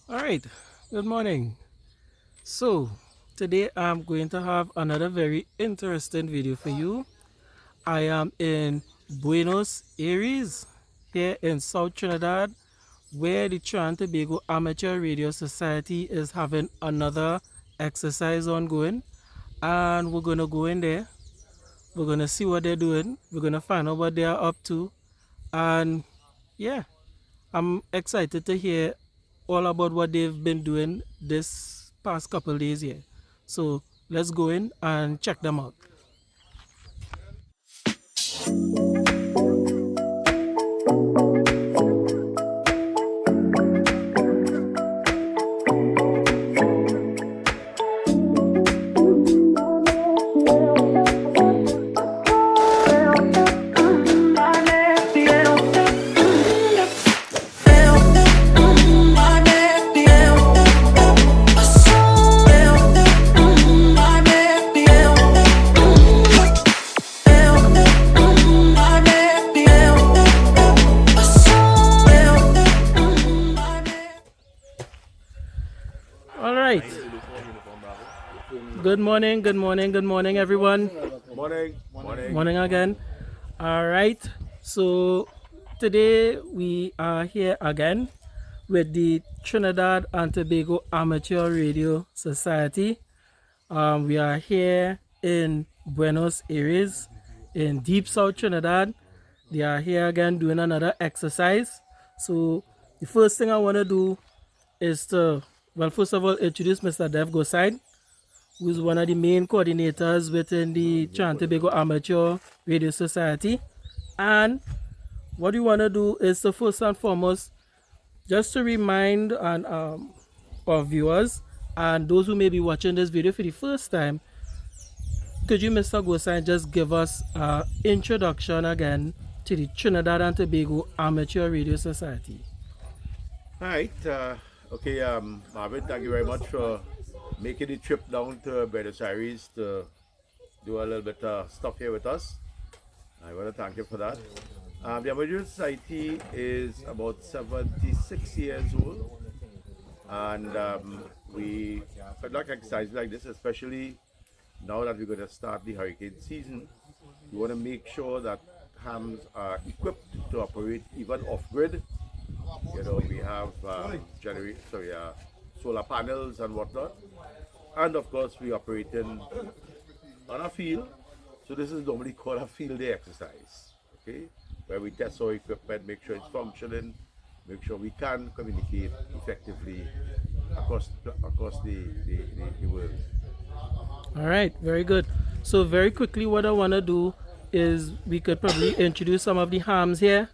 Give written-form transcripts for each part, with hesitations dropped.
All right, good morning. So, today I'm going to have another very interesting video for you. I am in Buenos Aires, here in South Trinidad, where the Trinidad and Tobago Amateur Radio Society is having another exercise ongoing. And we're going to go in there. We're going to see what they're doing. We're going to find out what they are up to. And yeah, I'm excited to hear all about what they've been doing this past couple days here. So let's go in and check them out. All right. Good morning, good morning, good morning, everyone. Morning again. All right. So today we are here again with the Trinidad and Tobago Amateur Radio Society. We are here in Buenos Aires in deep South Trinidad. They are here again doing another exercise. So the first thing I want to do is to, well, first of all, introduce Mr. Dev Goside, who is one of the main coordinators within the Trinidad and Tobago Amateur Radio Society. And what we want to do is to first and foremost, just to remind our viewers and those who may be watching this video for the first time, could you, Mr. Goside, just give us an introduction again to the Trinidad and Tobago Amateur Radio Society? All right. Okay, Marvin, thank you very much for making the trip down to Buenos Aires to do a little bit of stuff here with us. I want to thank you for that. The Amateur Society is about 76 years old, and we conduct exercises like this, especially now that we're going to start the hurricane season. We want to make sure that hams are equipped to operate even off-grid. You know, we have solar panels and whatnot, and of course we operating on a field. So this is normally called a field day exercise, okay, where we test our equipment, make sure it's functioning, make sure we can communicate effectively across the world. All right, very good. So very quickly, what I want to do is we could probably introduce some of the hams here,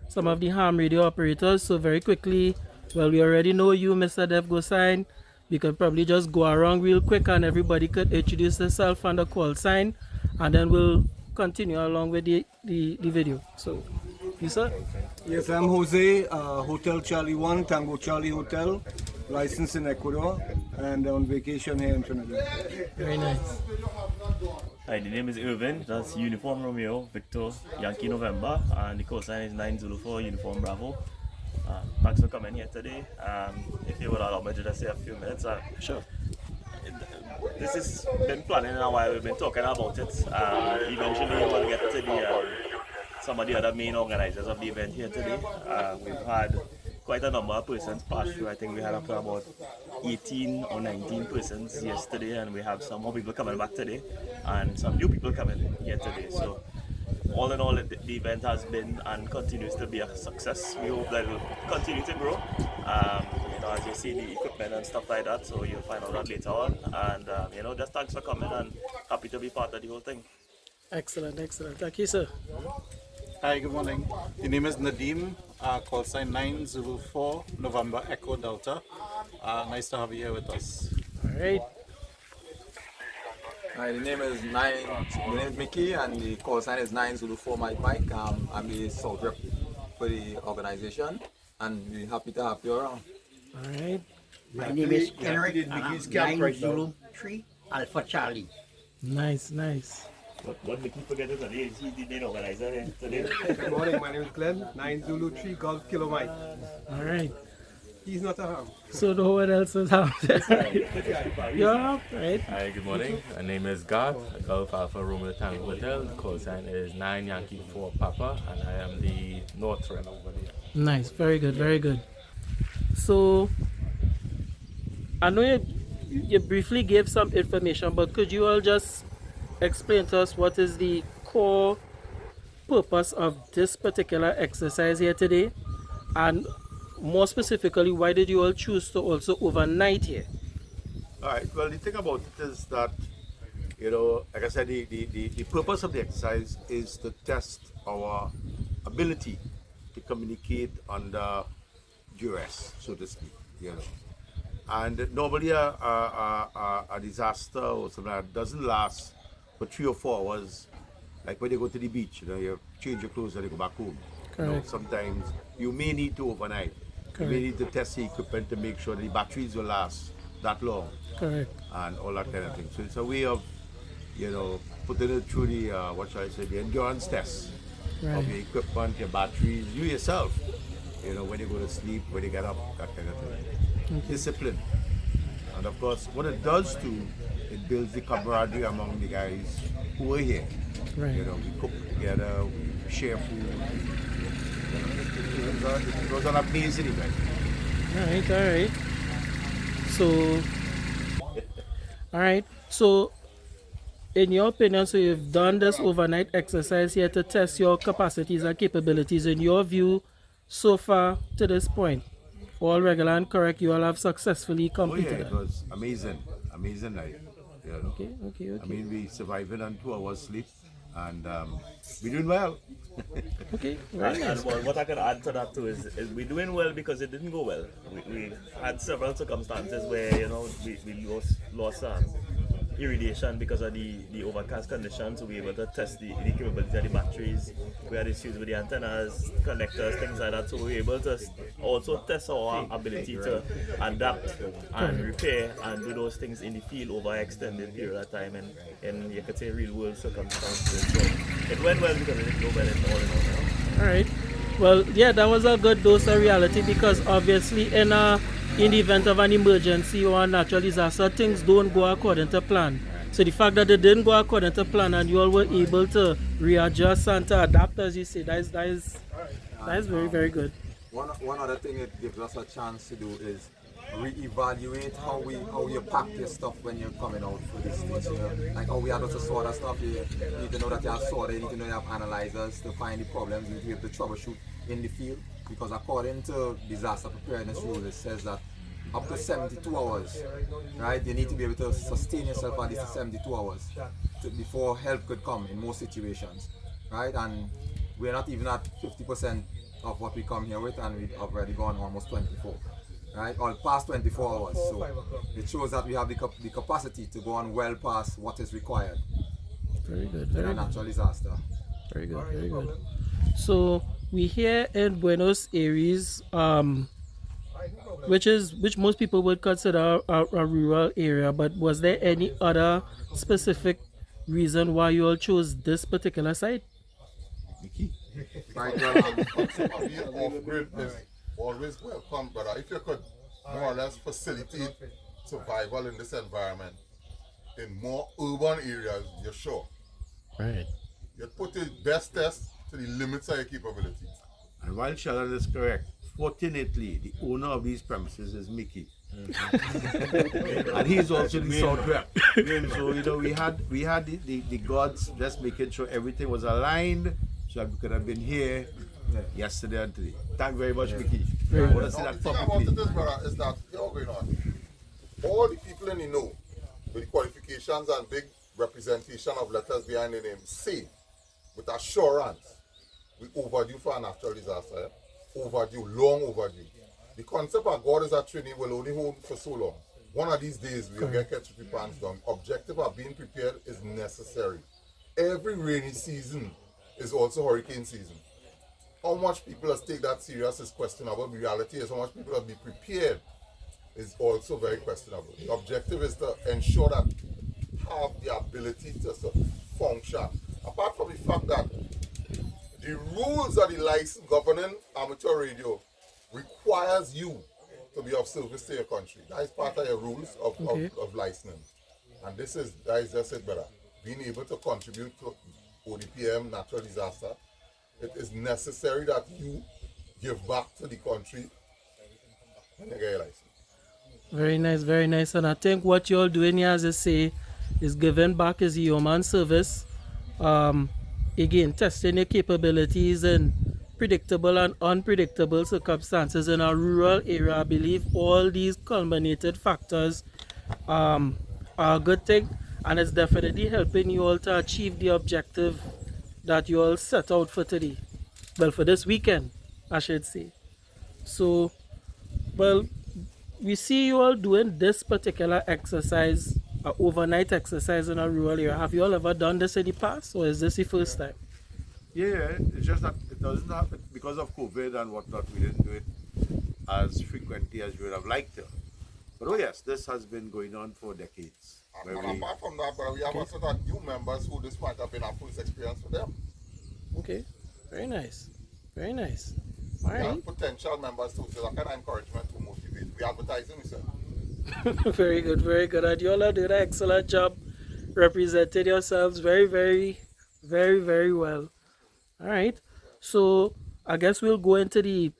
some of the ham radio operators. So very quickly, well, we already know you, Mr. Dev Goside. We could probably just go around real quick and everybody could introduce themselves and the call sign, and then we'll continue along with the video. So, you sir? Yes, I'm Jose, Hotel Charlie 1, Tango Charlie Hotel, licensed in Ecuador, and on vacation here in Trinidad. Very nice. Hi, the name is Irvin. That's Uniform Romeo, Victor, Yankee November, and the call sign is 904 Uniform Bravo. Thanks for coming here today. If you would allow me to just say a few minutes. Sure. This has been planning in a while. We've been talking about it. Eventually, we'll get to some of the other main organizers of the event here today. We've had quite a number of persons pass through. I think we had up to about 18 or 19 persons yesterday, and we have some more people coming back today, and some new people coming here today. So all in all, the event has been and continues to be a success. We hope that it will continue to grow. As you see the equipment and stuff like that, so you'll find out that later on. And just thanks for coming and happy to be part of the whole thing. Excellent, excellent. Thank you, sir. Hi, good morning. The name is Nadeem, call sign 904 November Echo Delta. Nice to have you here with us. All right. Hi, the name is Mickey, and the call sign is 904 Mike Mike. I'm the South rep for the organization, and we're happy to have you around. All right. My name is Henrik, and I'm 903 Alpha Charlie. Nice, nice. What Mickey forget is that he's the main organizer here today. Good morning, my name is Glenn, 9 Zulu 3 Golf Kilo Mike. All right. He's not a harm. So no one else is harmed. You're harmed, right? Hi, good morning. My name is Garth, Gulf Alpha Romeo Tango Hotel. The call sign is 9 Yankee 4 Papa, and I am the North Rep over there. Nice, very good, very good. So, I know you briefly gave some information, but could you all just explain to us what is the core purpose of this particular exercise here today? And more specifically, why did you all choose to also overnight here? All right. Well, the thing about it is that, you know, like I said, the purpose of the exercise is to test our ability to communicate under duress, so to speak, you know. And normally a disaster or something like that doesn't last for 3 or 4 hours. Like when you go to the beach, you know, you change your clothes and you go back home. You know, sometimes you may need to overnight. You may need to test the equipment to make sure the batteries will last that long. Correct. And all that kind of thing. So it's a way of, you know, putting it through the, what shall I say, the endurance test of your equipment, your batteries, you yourself, you know, when you go to sleep, when you get up, that kind of thing. Discipline. And of course, what it does too, it builds the camaraderie among the guys who are here. Right. You know, we cook together, we share food. It was an amazing event. Alright. So, alright. So, in your opinion, so you've done this overnight exercise here to test your capacities and capabilities. In your view, so far to this point, all regular and correct, you all have successfully Oh yeah, completed it was amazing. Amazing night. You know. Okay. I mean, we surviving on 2 hours sleep, and we're doing well. Okay, very nice. And what I can add to that too is we're doing well because it didn't go well. We had several circumstances where, you know, we lost irradiation because of the overcast conditions, so we were able to test the capability of the batteries. We had issues with the antennas, connectors, things like that, so we were able to also test our ability to adapt and repair and do those things in the field over an extended period of time and you could say real world circumstances. So it went well because it didn't go well in all. Alright. Well, yeah, that was a good dose of reality because obviously in the event of an emergency or a natural disaster, things don't go according to plan. So the fact that they didn't go according to plan and you all were able to readjust and to adapt, as you say, that is very, very good. One other thing it gives us a chance to do is reevaluate how you pack your stuff when you're coming out for this thing. So, like how we had to solder stuff, you need to know that you have solder, you need to know you have analyzers to find the problems, you need to be able to troubleshoot in the field. Because according to disaster preparedness rules, it says that up to 72 hours, right? You need to be able to sustain yourself at least 72 hours before help could come in most situations, right? And we're not even at 50% of what we come here with, and we've already gone almost 24, right? Or past 24 hours. So it shows that we have the capacity to go on well past what is required. Very good. In a natural disaster. Very good. So we here in Buenos Aires, which most people would consider a rural area, but was there any other specific reason why you all chose this particular site? Right, being off-grid is always welcome, but if you could more or less facilitate survival in this environment in more urban areas, you're sure. Right. You put the best test to the limits of your capability. And while Sheldon is correct, fortunately, the owner of these premises is Mickey. And he's also the South Rep. So, you know, we had the gods just making sure everything was aligned so that we could have been here yesterday and today. Thank you very much, Mickey. I want to say that The thing about publicly. it is, brother, is that, you know, going on, all the people in the know, with the qualifications and big representation of letters behind the name, say, with assurance, we overdue for a natural disaster. Overdue, long overdue. The concept of God is a Trinity will only hold for so long. One of these days we'll get catch with pants down. Objective of being prepared is necessary. Every rainy season is also hurricane season. How much people has take that serious is questionable. The reality is how much people have been prepared is also very questionable. The objective is to ensure that have the ability to function. Apart from the fact that the rules of the license governing amateur radio requires you to be of service to your country. That is part of your rules of licensing. And that is just it, brother. Being able to contribute to ODPM, natural disaster, it is necessary that you give back to the country when you get your license. Very nice, very nice. And I think what you're doing here, as I say, is giving back as a human service. Again, testing your capabilities in predictable and unpredictable circumstances in a rural area. I believe all these culminated factors are a good thing, and it's definitely helping you all to achieve the objective that you all set out for today. Well, for this weekend, I should say. So, well, we see you all doing this particular exercise, an overnight exercise in a rural area. Have you all ever done this in the past, or is this the first time? Yeah, it's just that it doesn't happen because of COVID and whatnot. We didn't do it as frequently as we would have liked to. But oh yes, this has been going on for decades. And apart from that, but we have also got new members who this might have been a first experience for them. Okay, very nice, very nice. All right. And potential members too, so that kind of encouragement to motivate. We advertising, we said. Very good, very good. And you all are doing an excellent job representing yourselves very, very, very, very well. All right. So I guess we'll go into the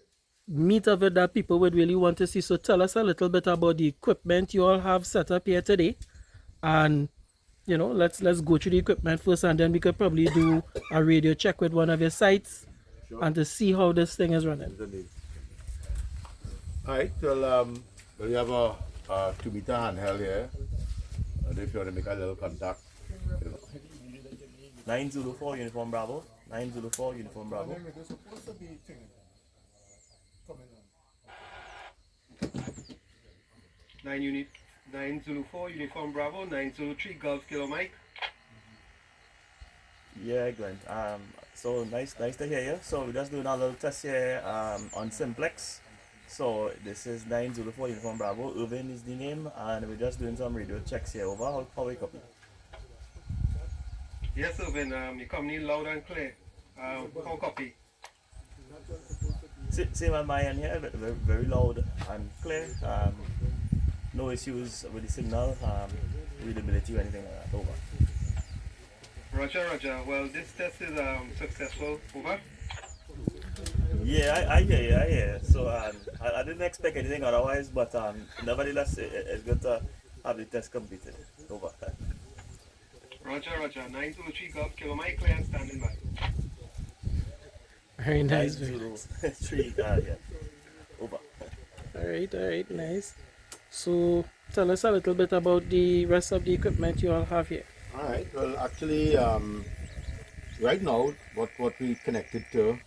meat of it that people would really want to see. So tell us a little bit about the equipment you all have set up here today. And you know, let's go through the equipment first, and then we could probably do a radio check with one of your sites and to see how this thing is running. Alright, well, we have a 2-meter handheld here. And if you want to make a little contact. 904 Uniform Bravo. 904 Uniform Bravo. Unit 904 Uniform Bravo, 903 Golf Kilo Mike. Yeah, Glenn. So nice to hear you. So we're just doing a little test here on Simplex. So this is 904 Uniform Bravo. Irvin is the name, and we're just doing some radio checks here. Over. How we copy? Yes, Irvin. You come in loud and clear. How copy? Same on my end here. Very, very loud and clear. No issues with the signal, readability or anything like that. Over. Roger. Well, this test is successful. Over. Yeah, I hear. So I didn't expect anything otherwise, but nevertheless, it's good to have the test completed. Over. Roger. 923 Golf Kilo Mike, clear and standing by. Very nice. 903, yeah. Over. All right, nice. So tell us a little bit about the rest of the equipment you all have here. Alright, well actually right now what we connected to,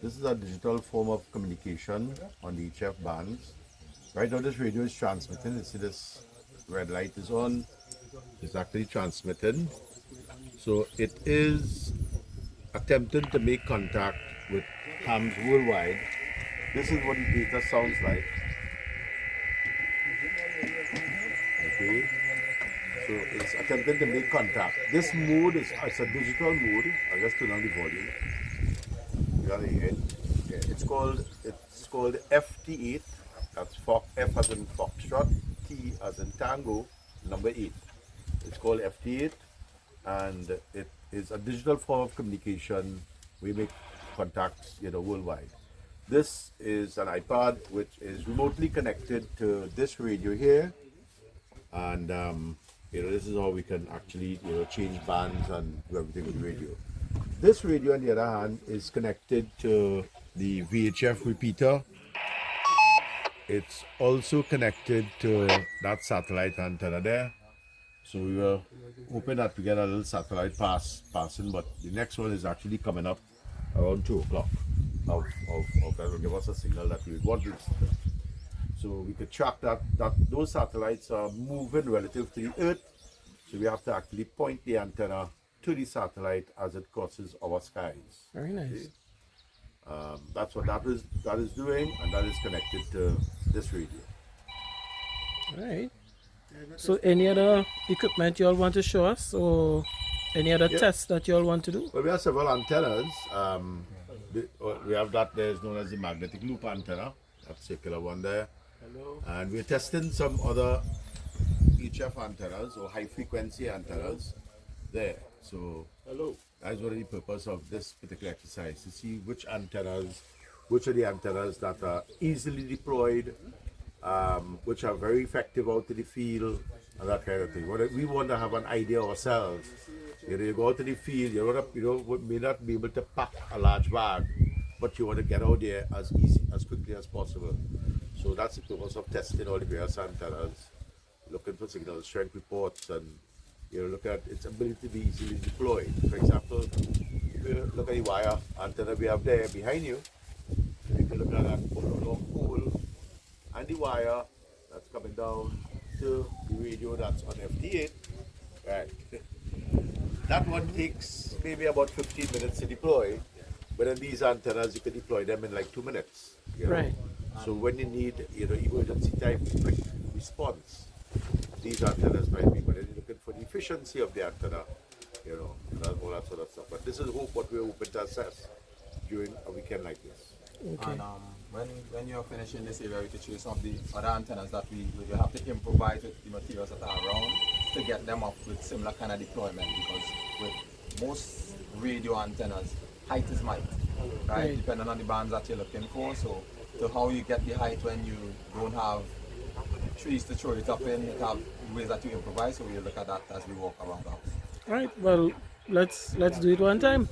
this is a digital form of communication on the HF bands. Right now this radio is transmitting. You see this red light is on. It's actually transmitting. So it is attempting to make contact with hams worldwide. This is what the data sounds like. Okay, so it's attempting to make contact. This mode is a digital mode. I'll just turn on the volume. You gotta hear it. Okay. It's called FT8. That's F as in Foxtrot, T as in Tango, number 8. It's called FT8, and it is a digital form of communication. We make contacts, worldwide. This is an iPad which is remotely connected to this radio here. And this is how we can actually change bands and do everything with the radio. This radio on the other hand is connected to the VHF repeater. It's also connected to that satellite antenna there. So we were hoping that we get a little satellite passing, but the next one is actually coming up around 2 o'clock. That will give us a signal that we want to. So we could track that those satellites are moving relative to the Earth. So we have to actually point the antenna to the satellite as it crosses our skies. Very nice. Okay? That's what that is doing, and that is connected to this radio. All right. So any other equipment you all want to show us, or any other tests that you all want to do? Well, we have several antennas. We have that there is known as the magnetic loop antenna. That circular one there. And we're testing some other HF antennas or high frequency antennas there. So that's one of the purpose of this particular exercise, to see which are the antennas that are easily deployed, which are very effective out to the field and that kind of thing. We want to have an idea ourselves. You go out to the field, may not be able to pack a large bag, but you want to get out there as quickly as possible. So that's the purpose of testing all the various antennas, looking for signal strength reports, and look at its ability to be easily deployed. For example, if you look at the wire antenna we have there behind you, you can look at that long pole and the wire that's coming down to the radio that's on FT8. Right. That one takes maybe about 15 minutes to deploy, but in these antennas you can deploy them in like 2 minutes. Right. So when you need emergency type quick response, these antennas might be, but then you're looking for the efficiency of the antenna, and all that sort of stuff. But this is what we're hoping to assess during a weekend like this. Okay. And when you're finishing this area, we can show you some of the other antennas that we will have to improvise with the materials that are around to get them up with similar kind of deployment, because with most radio antennas, height is might, right? Depending on the bands that you're looking for. So how you get the height when you don't have trees to throw it up in, you have ways that you improvise, so we'll look at that as we walk around the house. Right, well, let's do it one time.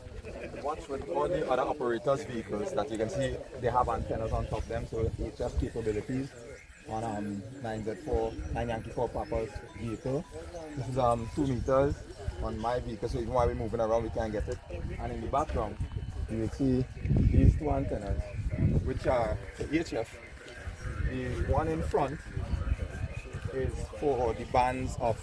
Watch with all the other operators' vehicles that you can see, they have antennas on top of them, so HF capabilities on 9 Yankee 4 Papa's vehicle. This is 2 meters on my vehicle, so even while we're moving around we can get it. And in the background, you will see these 2 antennas, which are for HF. The one in front is for the bands of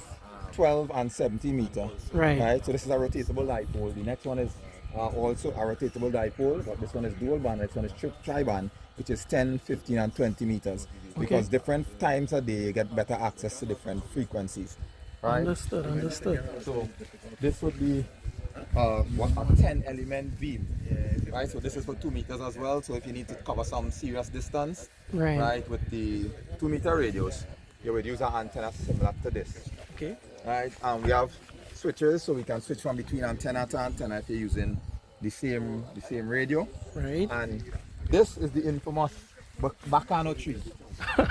12 and 70 meters. Right. So this is a rotatable dipole. The next one is also a rotatable dipole, but this one is dual band. This one is tri-band, which is 10, 15, and 20 meters. Because different times a day you get better access to different frequencies. Right? Understood. So this would be a 10-element beam. Right, so this is for 2 meters as well. So if you need to cover some serious distance, right, with the 2 meter radius, you would use an antenna similar to this. Okay. Right, and we have switches, so we can switch from between antenna to antenna if you're using the same radio. Right. And this is the infamous Bacano tree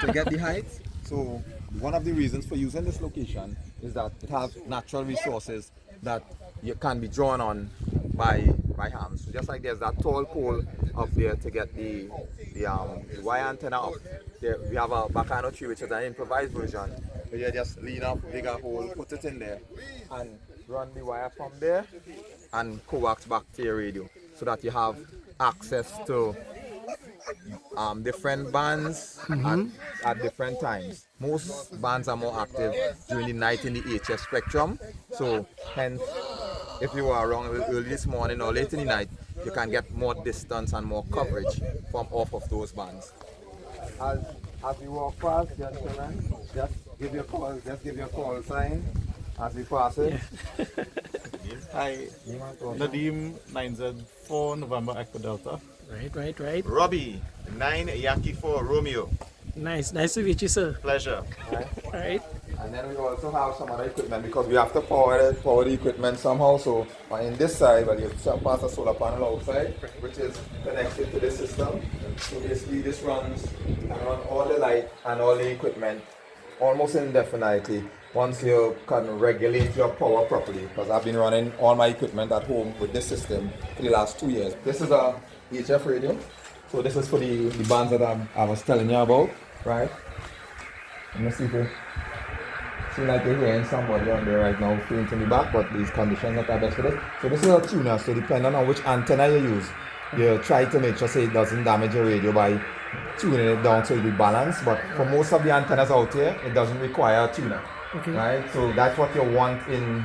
to get the height. So one of the reasons for using this location is that it has natural resources that you can be drawn on by hands. So just like there's that tall pole up there to get the wire antenna up, there we have a Bacano tree, which is an improvised version. So you just lean up, dig a hole, put it in there, and run the wire from there and coax back to your radio, so that you have access to different bands at different times. Most bands are more active during the night in the HF spectrum, so hence if you are around early this morning or late in the night, you can get more distance and more coverage from off of those bands. As we walk past, gentlemen, just give your call sign as we pass it. Hi, Nadim 9Z4 November Echo Delta. Right. Robbie 9 Yankee 4 Romeo. Nice to meet you, sir. Pleasure. Right. And then we also have some other equipment, because we have to power the equipment somehow. So in this side, you pass a solar panel outside, which is connected to this system. So basically this runs all the light and all the equipment almost indefinitely once you can regulate your power properly. Because I've been running all my equipment at home with this system for the last 2 years. This is a HF radio. So this is for the bands that I was telling you about, right? Let me see if you seem like you're hearing somebody on there right now faint in the back, but these conditions are not best for this. So this is a tuner, so depending on which antenna you use, you try to make sure it doesn't damage your radio by tuning it down so it will be balanced. But for most of the antennas out here, it doesn't require a tuner. Right? So that's what you want in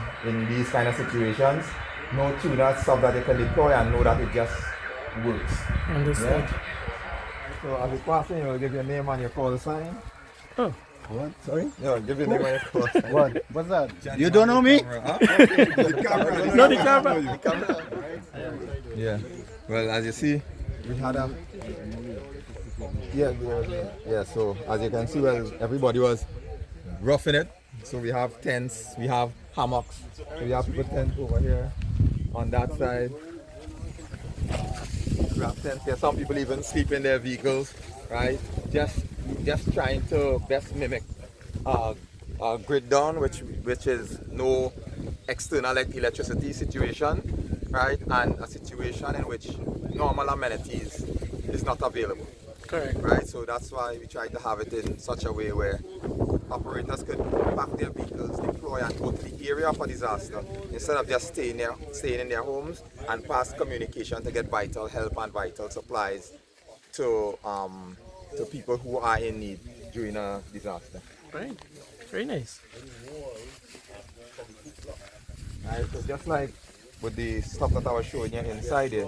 these kind of situations. No tuner, stuff that you can deploy and know that it just works. Understood. Yeah? So as you pass in, you'll give your name and your call sign. Oh. What? Sorry? Yeah, give your name and your call sign. What? What's that? You don't know me? The camera. No, the camera. Yeah. Well, as you see, we had a Yeah, so as you can see, well, everybody was roughing it. So we have tents, we have hammocks. So we have people tent over here on that side. We have tents here. Some people even sleep in their vehicles, right? Just trying to best mimic grid down, which is no external electricity situation, right? And a situation in which normal amenities is not available. Correct. Right, so that's why we try to have it in such a way where operators could park their vehicles, deploy and go to the area of a disaster instead of just staying in their homes and pass communication to get vital help and vital supplies to people who are in need during a disaster. Right. Very nice. Right, so just like with the stuff that I was showing you inside here,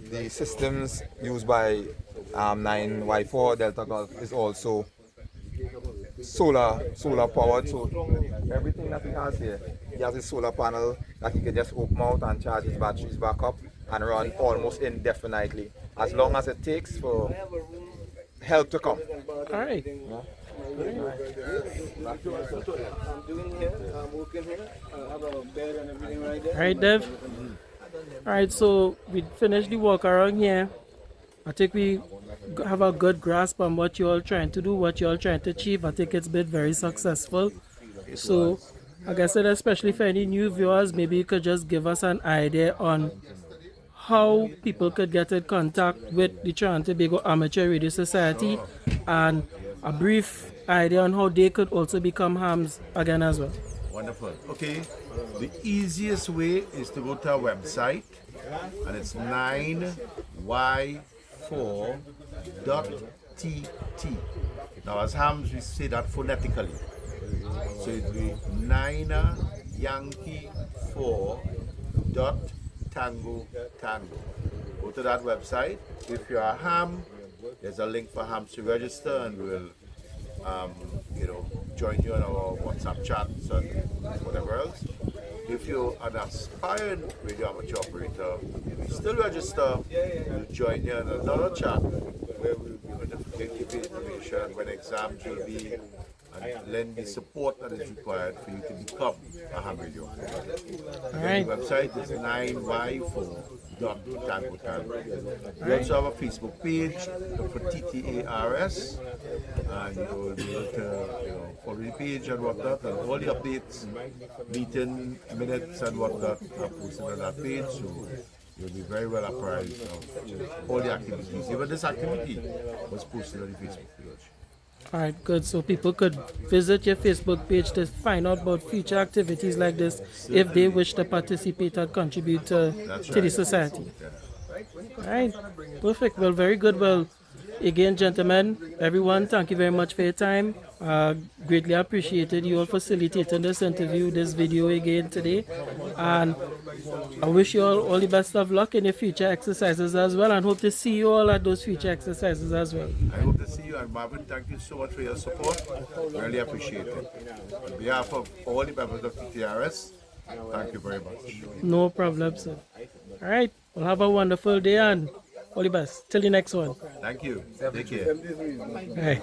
the systems used by 9Y4 Delta Golf is also solar powered. So everything that he has here, he has a solar panel that he can just open out and charge his batteries back up and run almost indefinitely, as long as it takes for help to come. All right. Yeah. I'm doing here, I'm working here, I have a bed and everything right there. All right, Dev. All right, so we finished the walk around here. I think we have a good grasp on what you're all trying to do, what you're all trying to achieve. I think it's been very successful. So, like I said, especially for any new viewers, maybe you could just give us an idea on how people could get in contact with the Trinidad and Tobago Amateur Radio Society and a brief idea on how they could also become hams again as well. Wonderful. Okay, the easiest way is to go to our website, and it's 9y4.tt. Now, as hams, we say that phonetically. So it'll be 9 Yankee 4 dot tango tango. Go to that website. If you're a ham, there's a link for hams to register, and we'll join you on our WhatsApp chats and whatever else. If you're an aspiring radio amateur operator, still register. We'll join you on another chat where we'll be able to give you information when exams will be and lend the support that is required for you to become a ham radio operator. Right. The website is 9y4.tango. We also have a Facebook page for TTARS, and you will be able to follow the page and whatnot, and all the updates, meeting minutes and whatnot are posted on that page. So you'll be very well apprised of all the activities. Even this activity was posted on the Facebook page. All right, good. So people could visit your Facebook page to find out about future activities like this if they wish to participate and contribute to the society. All right, perfect. Well, very good. Well, again, gentlemen, everyone, thank you very much for your time. Greatly appreciated you all facilitating this interview, this video again today. And I wish you all the best of luck in your future exercises as well, and hope to see you all at those future exercises as well. I hope to see you, and Marvin, thank you so much for your support. Really appreciate it. On behalf of all the members of TTARS, thank you very much. No problem, sir. All right, well, have a wonderful day and all the best. Till the next one. Thank you. Take care. All right.